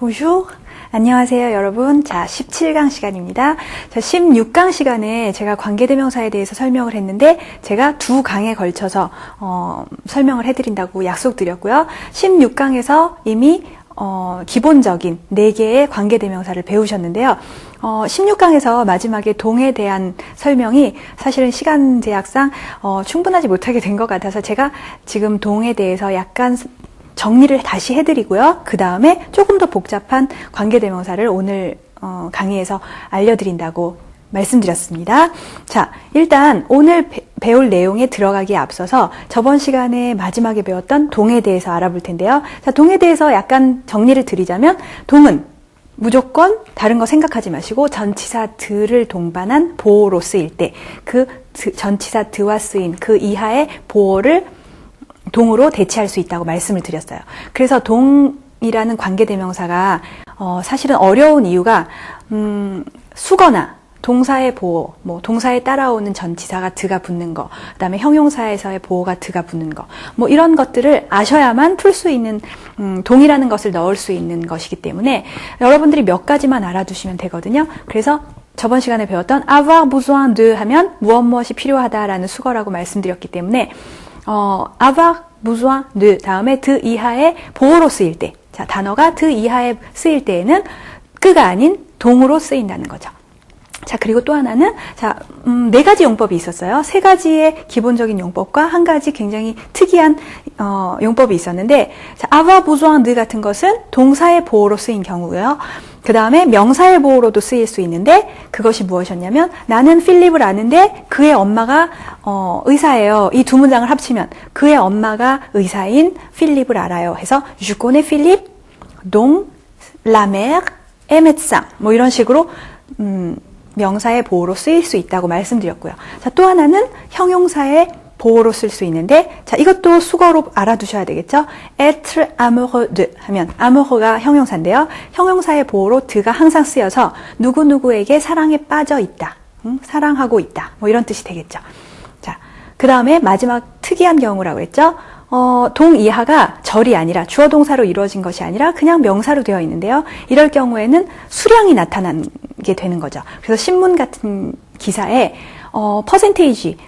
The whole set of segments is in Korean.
Bonjour. 안녕하세요, 여러분. 자, 17강 시간입니다. 자, 16강 시간에 제가 관계대명사에 대해서 설명을 했는데 제가 두 강에 걸쳐서 설명을 해드린다고 약속드렸고요. 16강에서 이미 기본적인 4개의 관계대명사를 배우셨는데요. 16강에서 마지막에 동에 대한 설명이 사실은 시간 제약상 충분하지 못하게 된 것 같아서 제가 지금 동에 대해서 약간 정리를 다시 해드리고요. 그 다음에 조금 더 복잡한 관계대명사를 오늘 강의에서 알려드린다고 말씀드렸습니다. 자, 일단 오늘 배울 내용에 들어가기에 앞서서 저번 시간에 마지막에 배웠던 동에 대해서 알아볼 텐데요. 자, 동에 대해서 약간 정리를 드리자면 동은 무조건 다른 거 생각하지 마시고 전치사 드를 동반한 보어로 쓰일 때 그 전치사 드와 쓰인 그 이하의 보어를 동으로 대체할 수 있다고 말씀을 드렸어요. 그래서 동이라는 관계대명사가 사실은 어려운 이유가 수거나 동사의 보어, 뭐 동사에 따라오는 전치사가 드가 붙는 거, 그다음에 형용사에서의 보어가 드가 붙는 거, 뭐 이런 것들을 아셔야만 풀 수 있는 동이라는 것을 넣을 수 있는 것이기 때문에 여러분들이 몇 가지만 알아두시면 되거든요. 그래서 저번 시간에 배웠던 avoir besoin de 하면 무엇이 필요하다라는 수거라고 말씀드렸기 때문에 avoir besoin de 다음에 드 이하의 보어로 쓰일 때, 자, 단어가 드 이하에 쓰일 때에는 끄가 아닌 동으로 쓰인다는 거죠. 자, 그리고 또 하나는, 자, 4가지 용법이 있었어요. 3가지의 기본적인 용법과 1가지 굉장히 특이한, 용법이 있었는데, 자, avoir besoin de 같은 것은 동사의 보어로 쓰인 경우고요. 그 다음에 명사의 보어로도 쓰일 수 있는데, 그것이 무엇이었냐면, 나는 필립을 아는데, 그의 엄마가, 의사예요. 이 두 문장을 합치면, 그의 엄마가 의사인 필립을 알아요. 해서, je connais Philippe, dont la mère est médecin. 뭐 이런 식으로, 명사의 보어로 쓰일 수 있다고 말씀드렸고요. 자, 또 하나는 형용사의 보어로 쓸 수 있는데, 자, 이것도 수거로 알아두셔야 되겠죠? être amoureux de 하면 amoureus가 형용사인데요. 형용사의 보어로 드가 항상 쓰여서 누구누구에게 사랑에 빠져 있다. 사랑하고 있다. 뭐 이런 뜻이 되겠죠. 자, 그 다음에 마지막 특이한 경우라고 했죠? 동 이하가 절이 아니라 주어 동사로 이루어진 것이 아니라 그냥 명사로 되어 있는데요. 이럴 경우에는 수량이 나타나게 되는 거죠. 그래서 신문 같은 기사에 퍼센테이지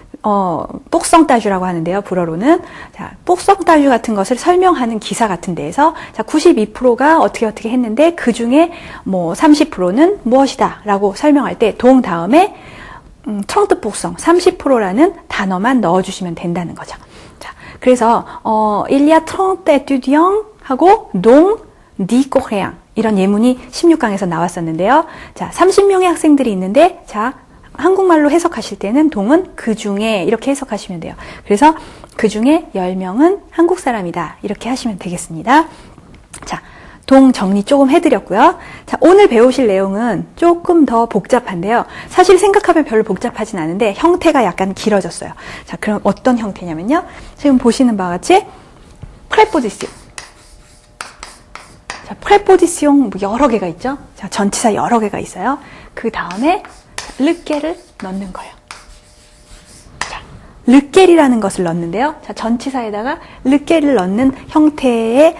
뽁성따주라고 하는데요. 불어로는 자, 뽁성따주 같은 것을 설명하는 기사 같은 데에서 자, 92%가 어떻게 했는데 그 중에 뭐 30%는 무엇이다라고 설명할 때 동 다음에 트렁트 뽁성 30%라는 단어만 넣어주시면 된다는 거죠. 그래서 il y a 30 étudiants 하고 dont 10 coréens 이런 예문이 16강에서 나왔었는데요. 자, 30명의 학생들이 있는데 자, 한국말로 해석하실 때는 동은 그 중에 이렇게 해석하시면 돼요. 그래서 그 중에 10명은 한국 사람이다. 이렇게 하시면 되겠습니다. 자, 동 정리 조금 해드렸고요. 자, 오늘 배우실 내용은 조금 더 복잡한데요. 사실 생각하면 별로 복잡하진 않은데 형태가 약간 길어졌어요. 자, 그럼 어떤 형태냐면요. 지금 보시는 바와 같이 프레포지시옹. 자, 프레포지시옹 여러 개가 있죠. 자, 전치사 여러 개가 있어요. 그 다음에 르게를 넣는 거예요. 자, 르게이라는 것을 넣는데요. 자, 전치사에다가 르게를 넣는 형태의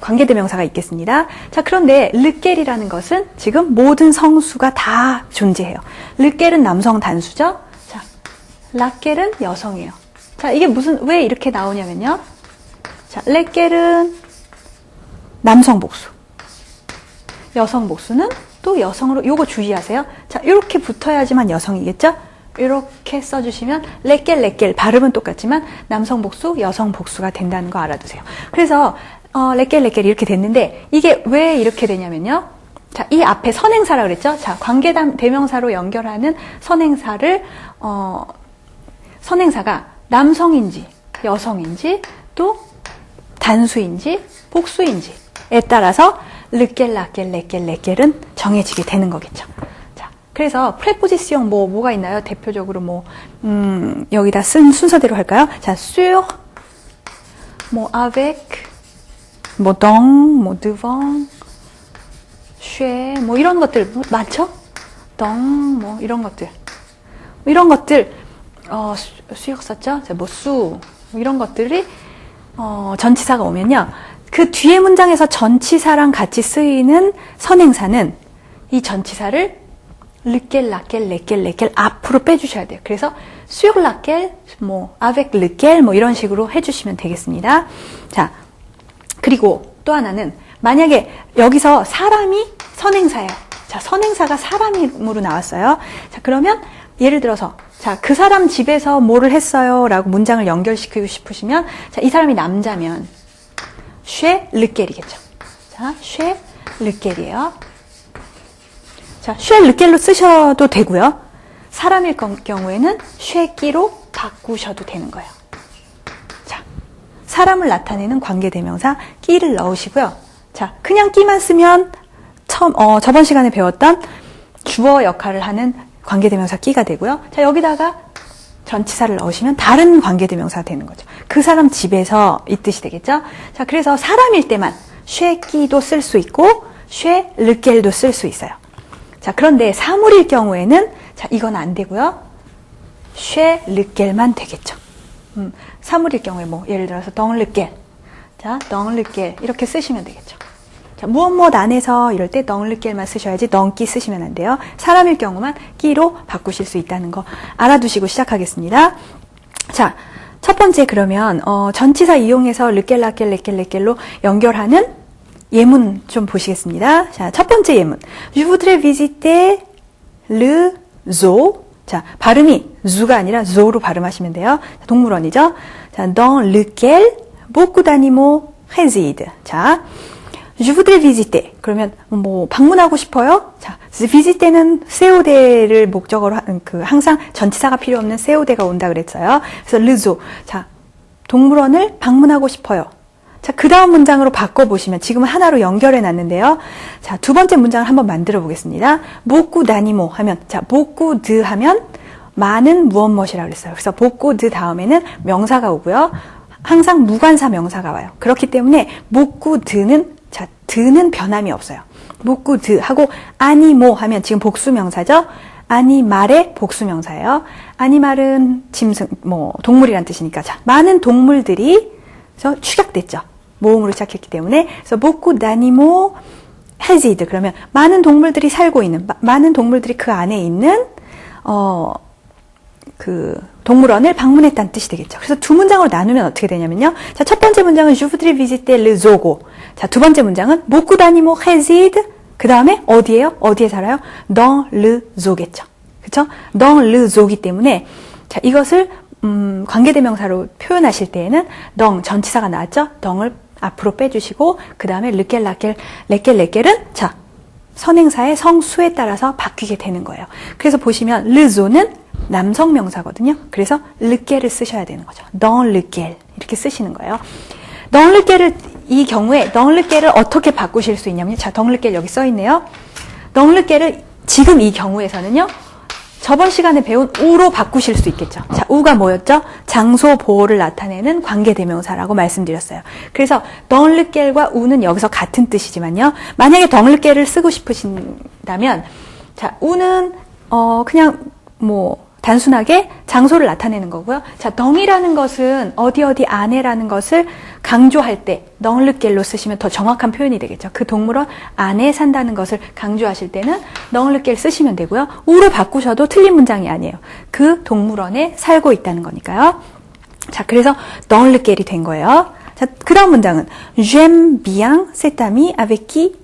관계대명사가 있겠습니다. 자, 그런데 르겔이라는 것은 지금 모든 성수가 다 존재해요. 르겔은 남성 단수죠? 자, 라겔은 여성이에요. 자, 이게 왜 이렇게 나오냐면요. 자, 르겔은 남성 복수. 여성 복수는 또 여성으로, 요거 주의하세요. 자, 이렇게 붙어야지만 여성이겠죠? 이렇게 써주시면 르겔 발음은 똑같지만 남성 복수, 여성 복수가 된다는 거 알아두세요. 그래서 르겔 이렇게 됐는데 이게 왜 이렇게 되냐면요. 자, 이 앞에 선행사라 그랬죠. 자, 관계대명사로 연결하는 선행사를 선행사가 남성인지 여성인지 또 단수인지 복수인지에 따라서 르겔, 르겔은 정해지게 되는 거겠죠. 그래서 프레포지시옹 뭐가 있나요? 대표적으로 여기다 쓴 순서대로 할까요? 자, sur, avec, dans, devant, chez, 이런 것들 맞죠? dans, 이런 것들. 이런 것들 sur 썼죠? 자, su, 이런 것들이 전치사가 오면요. 그 뒤에 문장에서 전치사랑 같이 쓰이는 선행사는 이 전치사를 lequel, laquelle, lesquels, lesquels 앞으로 빼주셔야 돼요. 그래서 sur laquelle, avec lequel 이런 식으로 해주시면 되겠습니다. 자, 그리고 또 하나는 만약에 여기서 사람이 선행사예요. 자, 선행사가 사람으로 나왔어요. 자, 그러면 예를 들어서 자, 그 사람 집에서 뭐를 했어요? 라고 문장을 연결시키고 싶으시면 자, 이 사람이 남자면 chez lequel이겠죠. 자, chez lequel이에요. 자, chez lequel로 쓰셔도 되고요. 사람일 경우에는 chez 끼로 바꾸셔도 되는 거예요. 자, 사람을 나타내는 관계대명사 끼를 넣으시고요. 자, 그냥 끼만 쓰면 저번 시간에 배웠던 주어 역할을 하는 관계대명사 끼가 되고요. 자, 여기다가 전치사를 넣으시면 다른 관계대명사가 되는 거죠. 그 사람 집에서 이 뜻이 되겠죠. 자, 그래서 사람일 때만 chez 끼도 쓸 수 있고 chez lequel도 쓸 수 있어요. 자, 그런데 사물일 경우에는 자, 이건 안 되고요. chez lequel만 되겠죠. 사물일 경우에 예를 들어서 dans lequel. 자, dans lequel 이렇게 쓰시면 되겠죠. 자, 무엇 안에서 이럴 때 dans lequel만 쓰셔야지 dans 끼 쓰시면 안 돼요. 사람일 경우만 끼로 바꾸실 수 있다는 거 알아두시고 시작하겠습니다. 자, 첫 번째 그러면 전치사 이용해서 lequel, laquelle, lesquels, lesquels로 연결하는 예문 좀 보시겠습니다. 자, 첫 번째 예문. Je voudrais visiter le zoo. 자, 발음이 zoo가 아니라 zoo로 발음하시면 돼요. 동물원이죠. 자, dans lequel beaucoup d'animaux résident. 자, Je voudrais visiter. 그러면 방문하고 싶어요? 자, visiter는 세우대를 목적으로 항상 전치사가 필요 없는 세우대가 온다 그랬어요. 그래서 le zoo. 자, 동물원을 방문하고 싶어요. 자, 그 다음 문장으로 바꿔보시면 지금은 하나로 연결해 놨는데요. 자, 두 번째 문장을 한번 만들어 보겠습니다. beaucoup d'animaux 하면, 자, beaucoup de 하면 많은 무엇이라고 그랬어요. 그래서 beaucoup de 다음에는 명사가 오고요. 항상 무관사 명사가 와요. 그렇기 때문에 beaucoup de는 자, 드는 변함이 없어요. beaucoup de 하고 animaux 하면 지금 복수명사죠. animal의 복수명사예요. animal은 짐승, 동물이란 뜻이니까. 자, 많은 동물들이 그래서 축약됐죠. 모음으로 시작했기 때문에. 그래서 beaucoup d'animaux résident. 그러면 많은 동물들이 살고 있는, 많은 동물들이 그 안에 있는, 동물원을 방문했다는 뜻이 되겠죠. 그래서 두 문장으로 나누면 어떻게 되냐면요. 자, 첫 번째 문장은 Je voudrais visiter le zoo. 자, 두 번째 문장은 beaucoup d'animaux résident. 그 다음에 어디에요? 어디에 살아요? Dans le zoo겠죠. 그쵸? Dans le zoo이기 때문에, 자, 이것을, 관계대명사로 표현하실 때에는 dans, 전치사가 나왔죠? dons을 앞으로 빼주시고, 그 다음에 lequel, laquelle, lesquels, lesquels은, 자, 선행사의 성수에 따라서 바뀌게 되는 거예요. 그래서 보시면, le zoo는 남성 명사거든요. 그래서 lequel을 쓰셔야 되는 거죠. dans lequel 이렇게 쓰시는 거예요. dans lequel을 이 경우에 dans lequel을 어떻게 바꾸실 수 있냐면요. 자, dans lequel 여기 써 있네요. dans lequel을 지금 이 경우에서는요. 저번 시간에 배운 우로 바꾸실 수 있겠죠. 자, 우가 뭐였죠? 장소 보호를 나타내는 관계대명사라고 말씀드렸어요. 그래서 dans lequel과 우는 여기서 같은 뜻이지만요. 만약에 dans lequel을 쓰고 싶으신다면 자, 우는 그냥 단순하게 장소를 나타내는 거고요. 자, 덩이라는 것은 어디 안에라는 것을 강조할 때 dans lequel로 쓰시면 더 정확한 표현이 되겠죠. 그 동물원 안에 산다는 것을 강조하실 때는 dans lequel 쓰시면 되고요. 우로 바꾸셔도 틀린 문장이 아니에요. 그 동물원에 살고 있다는 거니까요. 자, 그래서 dans lequel이 된 거예요. 자, 그 다음 문장은 J'aime bien cet ami avec qui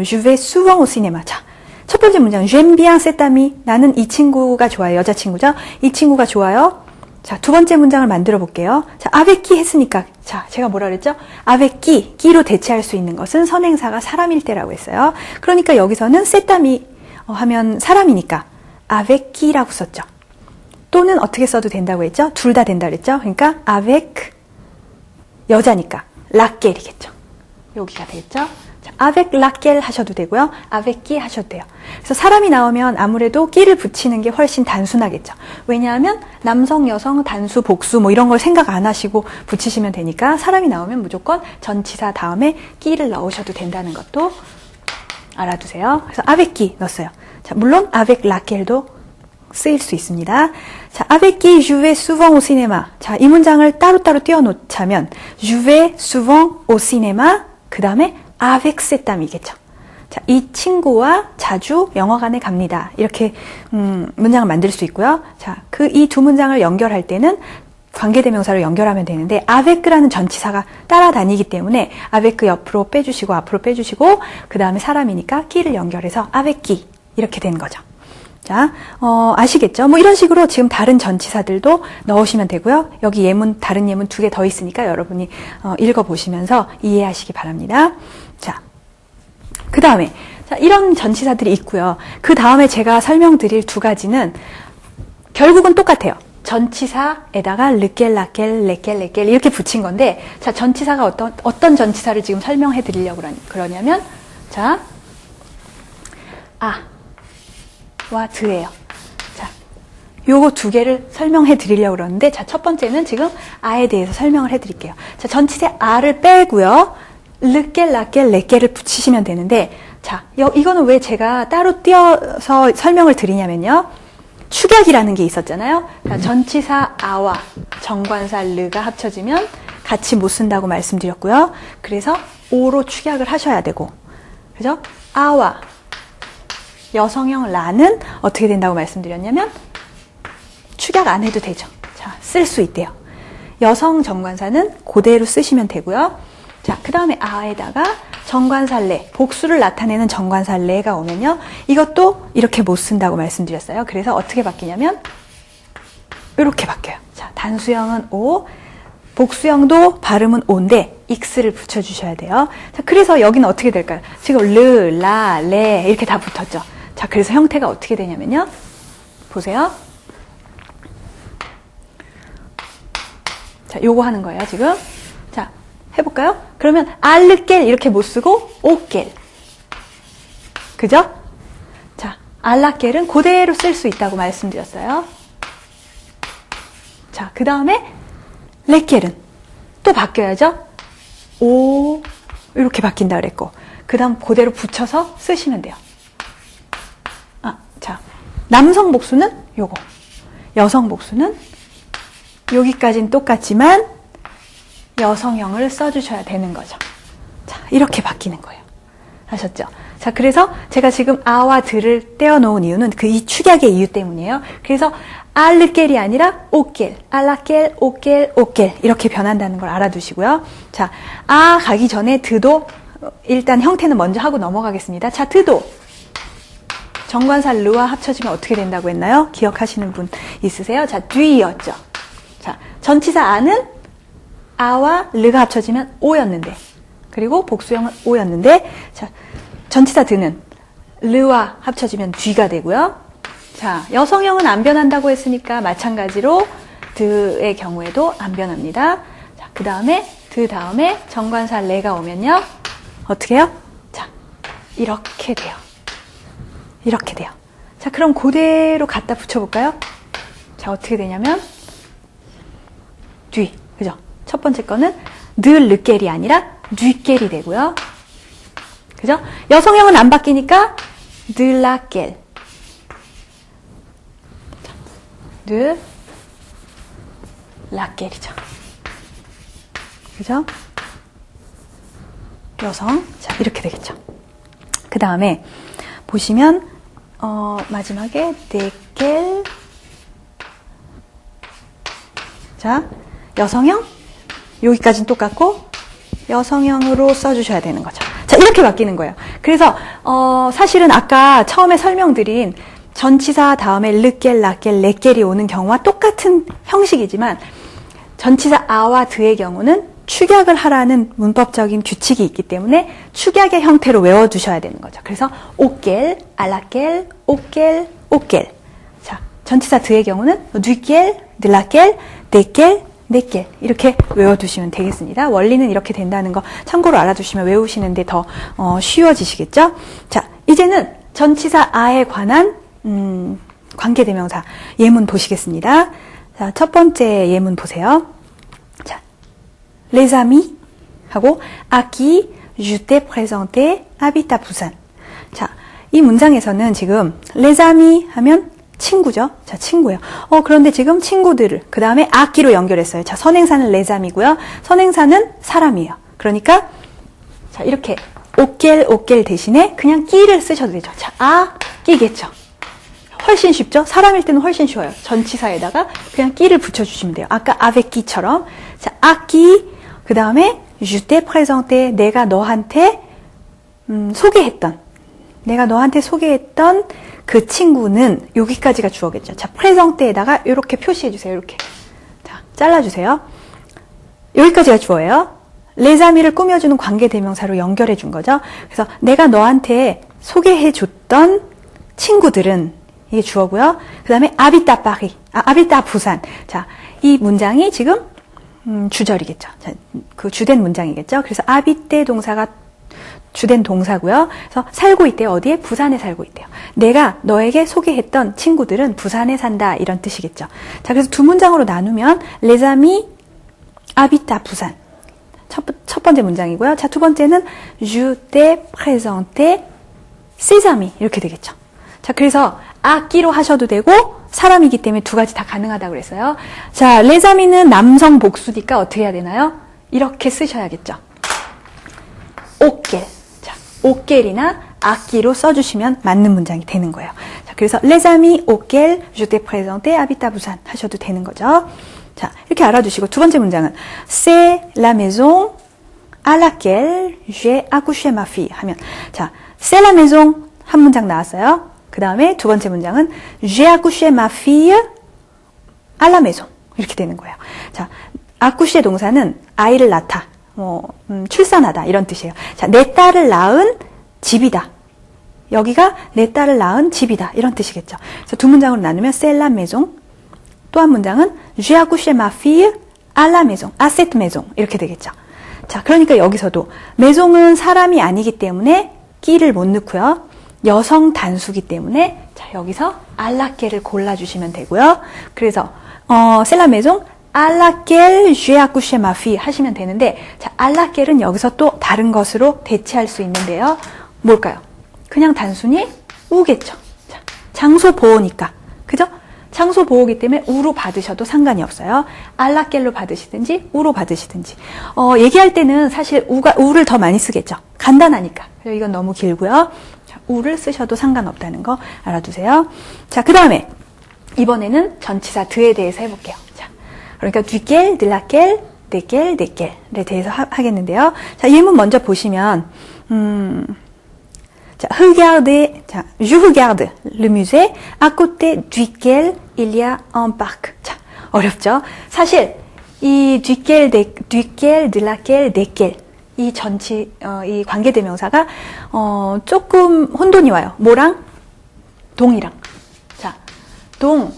je vais souvent au cinéma. 자, 첫 번째 문장, j'aime bien cet ami. 나는 이 친구가 좋아요. 여자친구죠? 이 친구가 좋아요. 자, 두 번째 문장을 만들어 볼게요. 자, avec qui 했으니까. 자, 제가 뭐라 그랬죠? avec qui, 끼로 대체할 수 있는 것은 선행사가 사람일 때라고 했어요. 그러니까 여기서는 cet ami 하면 사람이니까 avec qui라고 썼죠. 또는 어떻게 써도 된다고 했죠? 둘 다 된다고 했죠? 그러니까 avec 여자니까 laquelle이겠죠. 여기가 되겠죠? avec laquelle 하셔도 되고요. avec qui 하셔도 돼요. 그래서 사람이 나오면 아무래도 끼를 붙이는 게 훨씬 단순하겠죠. 왜냐하면 남성, 여성, 단수, 복수 이런 걸 생각 안 하시고 붙이시면 되니까 사람이 나오면 무조건 전치사 다음에 끼를 넣으셔도 된다는 것도 알아두세요. 그래서 avec qui 넣었어요. 자, 물론 avec laquelle도 쓰일 수 있습니다. 자, avec qui je vais souvent au cinéma. 자, 이 문장을 따로따로 띄워놓자면 je vais souvent au cinéma. 그 다음에 avec cette amie겠죠. 자, 이 친구와 자주 영화관에 갑니다. 이렇게 문장을 만들 수 있고요. 자, 이 두 문장을 연결할 때는 관계대명사로 연결하면 되는데 avec라는 전치사가 따라다니기 때문에 avec 옆으로 빼주시고 앞으로 빼주시고 그 다음에 사람이니까 끼를 연결해서 avec qui 이렇게 된 거죠. 자, 아시겠죠? 뭐 이런 식으로 지금 다른 전치사들도 넣으시면 되고요. 여기 예문, 다른 예문 2개 더 있으니까 여러분이 읽어보시면서 이해하시기 바랍니다. 자, 그 다음에 자, 이런 전치사들이 있고요. 그 다음에 제가 설명드릴 2가지는 결국은 똑같아요. 전치사에다가 르켈, 라켈, 레켈, 레켈 이렇게 붙인 건데 자, 전치사가 어떤 전치사를 지금 설명해 드리려고 그러냐면 자, 와 드예요. 자, 요거 2개를 설명해 드리려고 그러는데 자, 첫 번째는 지금 아에 대해서 설명을 해 드릴게요. 자, 전치사 아를 빼고요. 르켈, 라켈, 레켈을 붙이시면 되는데 자, 이거는 왜 제가 따로 띄어서 설명을 드리냐면요. 축약이라는 게 있었잖아요. 자, 전치사 아와 정관사 르가 합쳐지면 같이 못 쓴다고 말씀드렸고요. 그래서 오로 축약을 하셔야 되고 그죠? 아와 여성형 라는 어떻게 된다고 말씀드렸냐면 축약 안 해도 되죠. 자, 쓸 수 있대요. 여성 정관사는 그대로 쓰시면 되고요. 자, 그 다음에 아에다가 정관사 레, 복수를 나타내는 정관사 레가 오면요. 이것도 이렇게 못 쓴다고 말씀드렸어요. 그래서 어떻게 바뀌냐면 이렇게 바뀌어요. 자, 단수형은 오, 복수형도 발음은 오인데 익스를 붙여주셔야 돼요. 자, 그래서 여기는 어떻게 될까요? 지금 르, 라, 레 이렇게 다 붙었죠. 자, 그래서 형태가 어떻게 되냐면요. 보세요. 자, 요거 하는 거예요, 지금. 자, 해볼까요? 그러면 알르겔 이렇게 못 쓰고 오겔. 그죠? 자, 알라겔은 그대로 쓸 수 있다고 말씀드렸어요. 자, 그 다음에 레겔은 또 바뀌어야죠. 오 이렇게 바뀐다 그랬고 그 다음 그대로 붙여서 쓰시면 돼요. 자, 남성 복수는 요거, 여성 복수는 여기까지는 똑같지만 여성형을 써주셔야 되는 거죠. 자, 이렇게 바뀌는 거예요. 아셨죠? 자, 그래서 제가 지금 아와 들을 떼어놓은 이유는 이 축약의 이유 때문이에요. 그래서 알르겔이 아니라 오겔, 알라겔, 오겔, 오겔 이렇게 변한다는 걸 알아두시고요. 자, 아 가기 전에 드도 일단 형태는 먼저 하고 넘어가겠습니다. 자, 드도 정관사 르와 합쳐지면 어떻게 된다고 했나요? 기억하시는 분 있으세요? 자, 뒤였죠. 자, 전치사 아는 아와 르가 합쳐지면 오였는데 그리고 복수형은 오였는데 자, 전치사 드는 르와 합쳐지면 뒤가 되고요. 자, 여성형은 안 변한다고 했으니까 마찬가지로 드의 경우에도 안 변합니다. 자, 그 다음에 정관사 레가 오면요. 어떻게 해요? 자, 이렇게 돼요. 이렇게 돼요. 자, 그럼 그대로 갖다 붙여볼까요? 자, 어떻게 되냐면 뒤, 그죠? 첫 번째 거는 늘 르겔이 아니라 뒤겔이 되고요. 그죠? 여성형은 안 바뀌니까 늘라겔, 늘 라겔이죠. 그죠? 여성, 자, 이렇게 되겠죠. 그 다음에 보시면 마지막에 데겔, 자, 여성형 여기까지는 똑같고 여성형으로 써주셔야 되는 거죠. 자, 이렇게 바뀌는 거예요. 그래서 사실은 아까 처음에 설명드린 전치사 다음에 르겔, 라겔, 레겔이 오는 경우와 똑같은 형식이지만 전치사 아와 드의 경우는 축약을 하라는 문법적인 규칙이 있기 때문에 축약의 형태로 외워두셔야 되는 거죠. 그래서 오겔, 알라겔, 오겔, 오겔. 자, 전치사 드의 경우는 뒤겔, 늘라겔, 네겔, 네겔 이렇게 외워두시면 되겠습니다. 원리는 이렇게 된다는 거 참고로 알아두시면 외우시는데 더 쉬워지시겠죠? 자, 이제는 전치사 아에 관한 관계대명사 예문 보시겠습니다. 자, 첫 번째 예문 보세요. 자, les amis 하고 à qui je t'ai présenté habite à Busan. 자, 이 문장에서는 지금 les amis 하면 친구죠. 자, 친구예요. 그런데 지금 친구들을, 그 다음에 아끼로 연결했어요. 자, 선행사는 레잠이고요. 선행사는 사람이에요. 그러니까, 자, 이렇게, 오겔 대신에 그냥 끼를 쓰셔도 되죠. 자, 끼겠죠. 훨씬 쉽죠? 사람일 때는 훨씬 쉬워요. 전치사에다가 그냥 끼를 붙여주시면 돼요. 아까 avec 끼처럼. 자, 아끼, 그 다음에, je t'ai présenté, 내가 너한테, 내가 너한테 소개했던 그 친구는 여기까지가 주어겠죠. 자, présenté에다가 이렇게 표시해주세요. 이렇게. 자, 잘라주세요. 여기까지가 주어예요. les ams를 꾸며주는 관계대명사로 연결해준 거죠. 그래서 내가 너한테 소개해줬던 친구들은 이게 주어고요. 그 다음에 habite à Paris, habite à 부산. 자, 이 문장이 지금 주절이겠죠. 자, 그 주된 문장이겠죠. 그래서 habite 동사가 주된 동사고요. 그래서 살고 있대요. 어디에? 부산에 살고 있대요. 내가 너에게 소개했던 친구들은 부산에 산다 이런 뜻이겠죠. 자, 그래서 두 문장으로 나누면 les amis habitent à 부산. 첫 번째 문장이고요. 자, 두 번째는 je t'ai présenté ses amis 이렇게 되겠죠. 자, 그래서 아끼로 하셔도 되고 사람이기 때문에 두 가지 다 가능하다고 그랬어요. 자, les ams는 남성 복수니까 어떻게 해야 되나요? 이렇게 쓰셔야겠죠. 오겔. 자, 오겔이나 아끼로 써주시면 맞는 문장이 되는 거예요. 자, 그래서 les amis auxquels je t'ai présenté habitent à 부산 하셔도 되는 거죠. 자, 이렇게 알아두시고 두 번째 문장은 c'est la maison à laquelle j'ai accouché ma fille 하면 자, c'est la maison 한 문장 나왔어요. 그 다음에 두 번째 문장은 j'ai accouché ma fille à la maison 이렇게 되는 거예요. 자, accoucher 동사는 아이를 낳다, 출산하다 이런 뜻이에요. 자, 내 딸을 낳은 집이다. 여기가 내 딸을 낳은 집이다 이런 뜻이겠죠. 그래서 두 문장으로 나누면 c'est la maison 또 한 문장은 j'ai accouché ma fille à la maison, à cette maison 이렇게 되겠죠. 자, 그러니까 여기서도 maison은 사람이 아니기 때문에 끼를 못 넣고요. 여성 단수기 때문에 자, 여기서 à laquelle를 골라주시면 되고요. 그래서 c'est la maison à laquelle j'ai accouché ma fille 하시면 되는데 자, à laquelle은 여기서 또 다른 것으로 대체할 수 있는데요. 뭘까요? 그냥 단순히 우겠죠. 자, 장소 보호니까. 그죠? 장소 보호기 때문에 우로 받으셔도 상관이 없어요. 알라켈로 받으시든지 우로 받으시든지. 얘기할 때는 사실 우를 더 많이 쓰겠죠. 간단하니까. 그래서 이건 너무 길고요. 자, 우를 쓰셔도 상관없다는 거 알아두세요. 자, 그 다음에 이번에는 전치사 드에 대해서 해볼게요. 자, 그러니까 duquel, de laquelle, desquelles 대해서 하겠는데요. 자, 예문 먼저 보시면 자, regardez, 자, je regarde le musée à côté duquel il y a un parc. 자, 어렵죠? 사실 이 duquel, de laquelle, desquelles 이 이 관계대명사가 조금 혼돈이 와요. 뭐랑? 동이랑. 자,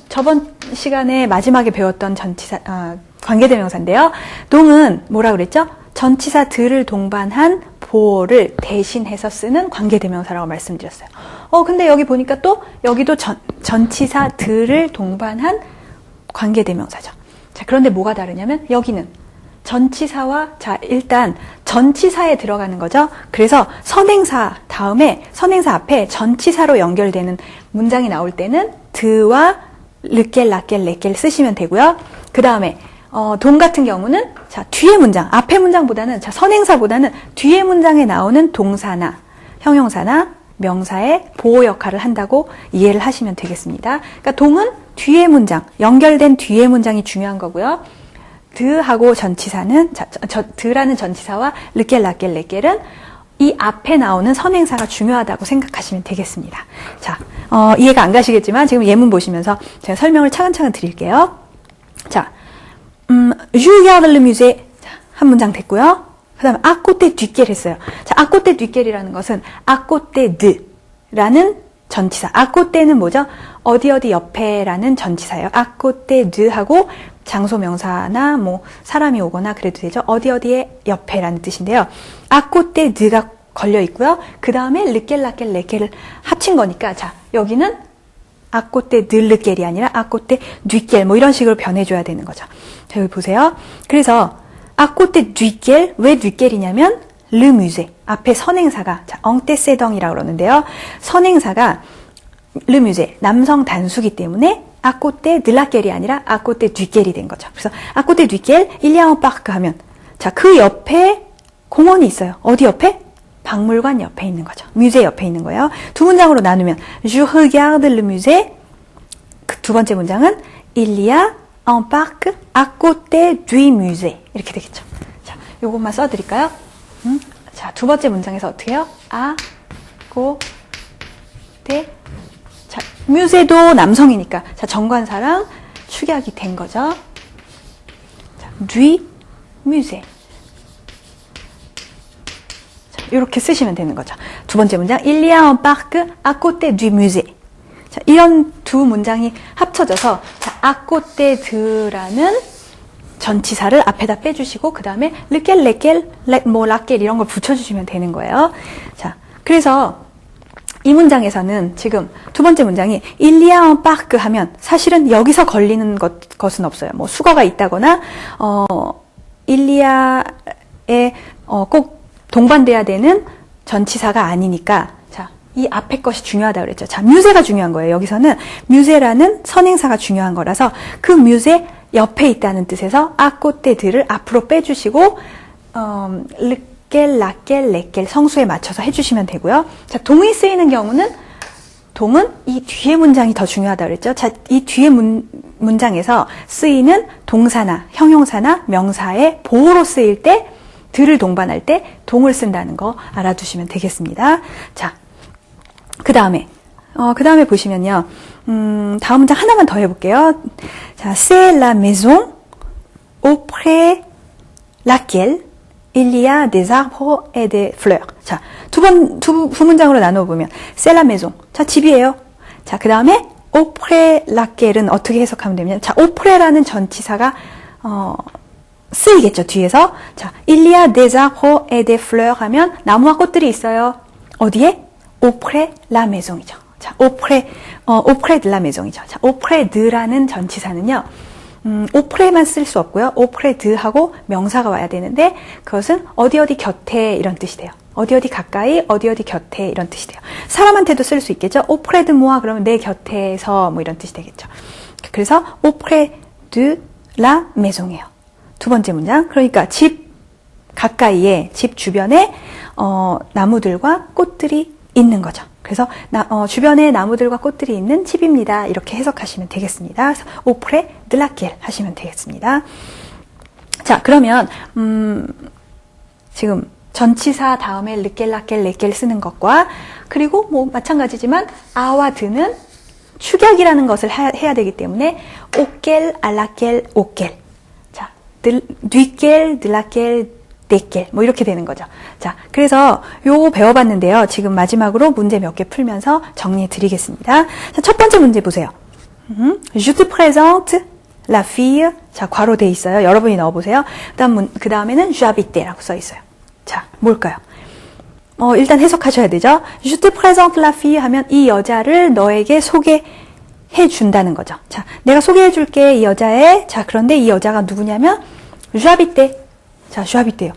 저번 시간에 마지막에 배웠던 전치사 관계대명사인데요. 동은 뭐라 그랬죠? 전치사 들을 동반한 보어를 대신해서 쓰는 관계대명사라고 말씀드렸어요. 근데 여기 보니까 또 여기도 전치사 들을 동반한 관계대명사죠. 자, 그런데 뭐가 다르냐면 여기는 전치사와 자, 일단 전치사에 들어가는 거죠. 그래서 선행사 다음에 선행사 앞에 전치사로 연결되는 문장이 나올 때는 드와 르켈, 라켈, 레켈 쓰시면 되고요. 그 다음에 동 같은 경우는 자, 뒤에 문장, 앞에 문장보다는 자, 선행사보다는 뒤에 문장에 나오는 동사나 형용사나 명사의 보호 역할을 한다고 이해를 하시면 되겠습니다. 그러니까 동은 뒤에 문장, 연결된 뒤에 문장이 중요한 거고요. 드하고 전치사는 드라는 전치사와 르켈, 라켈, 레켈은 이 앞에 나오는 선행사가 중요하다고 생각하시면 되겠습니다. 자, 이해가 안 가시겠지만 지금 예문 보시면서 제가 설명을 차근차근 드릴게요. 자, je regarde le musée. 자, 한 문장 됐고요. 그 다음에 à côté duquel 했어요. 자, à côté duquel이라는 것은 à côté de라는 전치사. à côté는 뭐죠? 어디 옆에라는 전치사예요. à côté de하고 장소 명사나 뭐 사람이 오거나 그래도 되죠. 어디에 옆에라는 뜻인데요. à côté de가 걸려 있고요. 그 다음에 lequel, laquelle, lesquelles 합친 거니까 자, 여기는 à côté de lequel이 아니라 à côté duquel 뭐 이런 식으로 변해줘야 되는 거죠. 자, 여기 보세요. 그래서 à côté duquel, 왜 duquel이냐면 le musée 앞에 선행사가 자, antécédent이라고 그러는데요. 선행사가 le musée, 남성 단수기 때문에 à côté de laquelle이 아니라 à côté duquelle이 된 거죠. 그래서 à côté duquel il y a un parc 하면 자, 그 옆에 공원이 있어요. 어디 옆에? 박물관 옆에 있는 거죠. 뮤제 옆에 있는 거예요. 두 문장으로 나누면 Je regarde le musée. 그 두 번째 문장은 Il y a un parc à côté du musée. 이렇게 되겠죠. 자, 요것만 써드릴까요? 자, 두 번째 문장에서 어떻게 해요? à côté. 자, 뮤제도 남성이니까 자, 정관사랑 축약이 된 거죠. 자, du musée. 이렇게 쓰시면 되는 거죠. 두 번째 문장, Il y a un parc à côté du musée. 자, 이런 두 문장이 합쳐져서 자, à côté de라는 전치사를 앞에다 빼주시고 그 다음에 lequel, lesquels, 뭐 laquelle 이런 걸 붙여주시면 되는 거예요. 자, 그래서 이 문장에서는 지금 두 번째 문장이 Il y a un parc 하면 사실은 여기서 걸리는 것은 없어요. 뭐 수거가 있다거나 Il y a에 꼭 동반돼야 되는 전치사가 아니니까 자, 이 앞에 것이 중요하다고 그랬죠. 자, 뮤제가 중요한 거예요. 여기서는 뮤제라는 선행사가 중요한 거라서 그 뮤제 옆에 있다는 뜻에서 à côté de를 앞으로 빼주시고 lequel, laquelle, lesquels 성수에 맞춰서 해주시면 되고요. 자, 동이 쓰이는 경우는 동은 이 뒤에 문장이 더 중요하다고 그랬죠. 자, 이 뒤에 문장에서 쓰이는 동사나 형용사나 명사의 보호로 쓰일 때 들을 동반할 때 동을 쓴다는 거 알아두시면 되겠습니다. 자, 그 다음에 보시면요. 다음 문장 하나만 더 해볼게요. 자, c'est la maison auprès laquelle il y a des arbres et des fleurs. 자, 두 문장으로 나눠보면 c'est la maison. 자, 집이에요. 자, 그 다음에 auprès laquelle은 어떻게 해석하면 되냐면 자, auprès라는 전치사가 쓰이겠죠, 뒤에서. 자, il y a des arbres et des fleurs 하면 나무와 꽃들이 있어요. 어디에? auprès la maison이죠. 자, auprès de la maison이죠. 자, auprès de라는 전치사는요, auprès만 쓸 수 없고요. auprès de하고 명사가 와야 되는데, 그것은 어디 곁에 이런 뜻이 돼요. 어디 가까이, 어디 곁에 이런 뜻이 돼요. 사람한테도 쓸 수 있겠죠. auprès de moi 그러면 내 곁에서 뭐 이런 뜻이 되겠죠. 그래서 auprès de la maison이에요. 두 번째 문장. 그러니까 집 가까이에, 집 주변에 나무들과 꽃들이 있는 거죠. 그래서 주변에 나무들과 꽃들이 있는 집입니다. 이렇게 해석하시면 되겠습니다. 그래서 auprès de laquelle 하시면 되겠습니다. 자, 그러면 지금 전치사 다음에 lequel, laquelle, lesquels 쓰는 것과 그리고 뭐 마찬가지지만 아와 드는 축약이라는 것을 해야 되기 때문에 auquel, à laquelle, auquel. duquel, de laquelle, desquels 뭐 이렇게 되는 거죠. 자, 그래서 요거 배워봤는데요. 지금 마지막으로 문제 몇 개 풀면서 정리해 드리겠습니다. 자, 첫 번째 문제 보세요. Je te présente la fille. 자, 괄호 돼 있어요. 여러분이 넣어보세요. 그 다음에는 je habite라고 써 있어요. 자, 뭘까요? 일단 해석하셔야 되죠. Je te présente la fille 하면 이 여자를 너에게 소개해 준다는 거죠. 자, 내가 소개해 줄게, 이 여자애. 자, 그런데 이 여자가 누구냐면, je habite. 자, je habite요.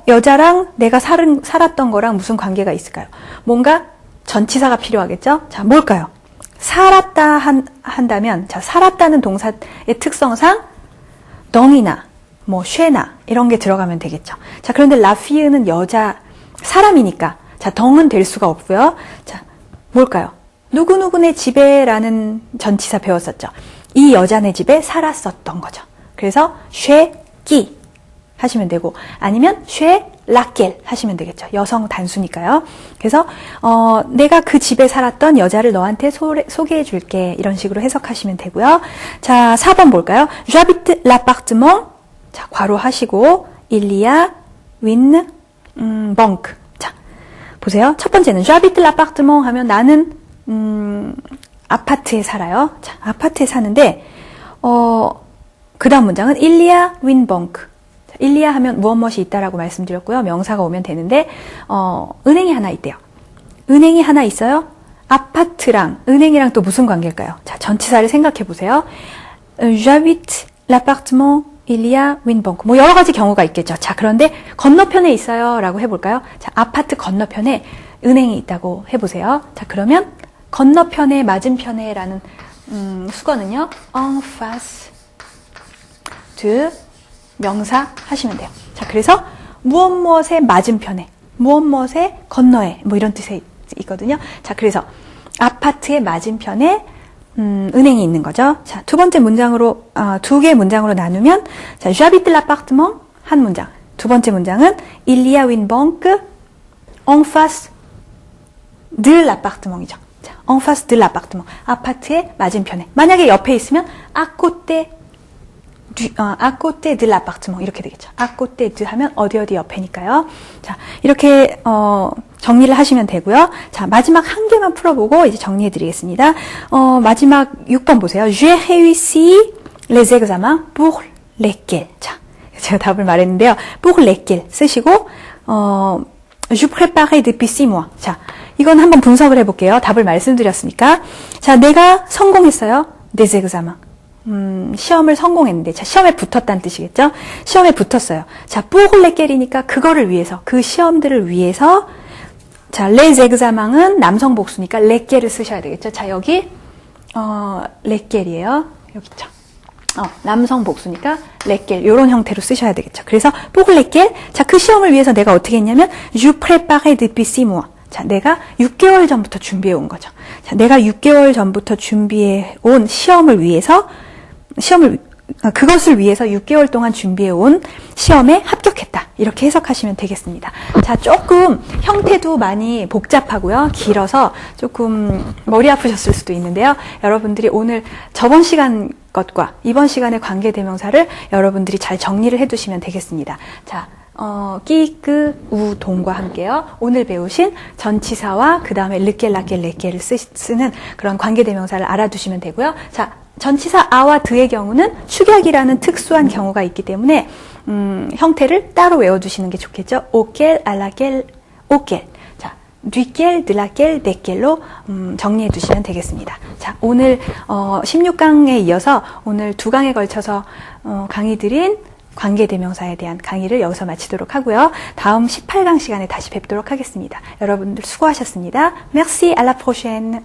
여자랑 내가 살았던 거랑 무슨 관계가 있을까요? 뭔가 전치사가 필요하겠죠? 자, 뭘까요? 살았다 한다면, 자, 살았다는 동사의 특성상, 덩이나, 뭐, 쉐나, 이런 게 들어가면 되겠죠. 자, 그런데 la fille는 여자, 사람이니까, 자, 덩은 될 수가 없고요. 자, 뭘까요? 누구누구네 집에라는 전치사 배웠었죠. 이 여자네 집에 살았었던 거죠. 그래서 chez qui 하시면 되고 아니면 chez laquelle 하시면 되겠죠. 여성 단수니까요. 그래서 내가 그 집에 살았던 여자를 너한테 소개해 줄게. 이런 식으로 해석하시면 되고요. 자, 4번 볼까요? J'habite l'appartement. 자, 괄호 하시고 il y a une banque. 자, 보세요. 첫 번째는 J'habite l'appartement 하면 나는 아파트에 살아요. 자, 아파트에 사는데, 그 다음 문장은 il y a une banque. 자, il y a 하면 무엇이 있다라고 말씀드렸고요. 명사가 오면 되는데, 은행이 하나 있대요. 은행이 하나 있어요? 아파트랑, 은행이랑 또 무슨 관계일까요? 자, 전치사를 생각해 보세요. J'habite l'appartement, il y a une banque. 뭐 여러 가지 경우가 있겠죠. 자, 그런데 건너편에 있어요. 라고 해볼까요? 자, 아파트 건너편에 은행이 있다고 해보세요. 자, 그러면 건너편에, 맞은편에라는 수거는요. en face de 명사 하시면 돼요. 자, 그래서 무엇 무엇의 맞은편에, 무엇 무엇의 건너에 뭐 이런 뜻이 있거든요. 자, 그래서 아파트의 맞은편에 은행이 있는 거죠. 자, 두 번째 문장으로 두 개의 문장으로 나누면 자, j'habite l'appartement 한 문장. 두 번째 문장은 il y a une banque en face de l'appartement이죠. 자, en face de l'appartement. 아파트의 맞은편에. 만약에 옆에 있으면 à côté de l'appartement 이렇게 되겠죠. à côté de 하면 어디 옆에니까요. 자, 이렇게 정리를 하시면 되고요. 자, 마지막 한 개만 풀어보고 이제 정리해 드리겠습니다. 마지막 6번 보세요. J'ai réussi les examens pour lesquels. 자, 제가 답을 말했는데요. pour lesquels 쓰시고 je préparais depuis 6 mois. 자, 이건 한번 분석을 해볼게요. 답을 말씀드렸으니까. 자, 내가 성공했어요. des examens. 시험을 성공했는데, 자, 시험에 붙었다는 뜻이겠죠? 시험에 붙었어요. 자, pour lesquels이니까 그거를 위해서, 그 시험들을 위해서, 자, les examens은 남성 복수니까 lesquels을 쓰셔야 되겠죠? 자, 여기, lesquels이에요. 여기 있죠? 남성 복수니까 lesquels, 요런 형태로 쓰셔야 되겠죠? 그래서 pour lesquels, 자, 그 시험을 위해서 내가 어떻게 했냐면, je préparais depuis 6 mois. 자, 내가 6개월 전부터 준비해 온 거죠. 자, 내가 6개월 전부터 준비해 온 시험을 위해서, 그것을 위해서 6개월 동안 준비해 온 시험에 합격했다. 이렇게 해석하시면 되겠습니다. 자, 조금 형태도 많이 복잡하고요. 길어서 조금 머리 아프셨을 수도 있는데요. 여러분들이 오늘 저번 시간 것과 이번 시간의 관계대명사를 여러분들이 잘 정리를 해두시면 되겠습니다. 자, 끼, 끄, 우, 동과 함께요. 오늘 배우신 전치사와 그 다음에 르겔, 라겔, 레겔을 쓰는 그런 관계대명사를 알아두시면 되고요. 자, 전치사 아와 드의 경우는 축약이라는 특수한 경우가 있기 때문에 형태를 따로 외워두시는 게 좋겠죠. 오겔, 알라겔, 오겔. 자, 뒤겔, 드라겔, 데겔로 정리해 두시면 되겠습니다. 자, 오늘 16강에 이어서 오늘 2강에 걸쳐서 강의 드린 관계대명사에 대한 강의를 여기서 마치도록 하고요. 다음 18강 시간에 다시 뵙도록 하겠습니다. 여러분들 수고하셨습니다. Merci, à la prochaine.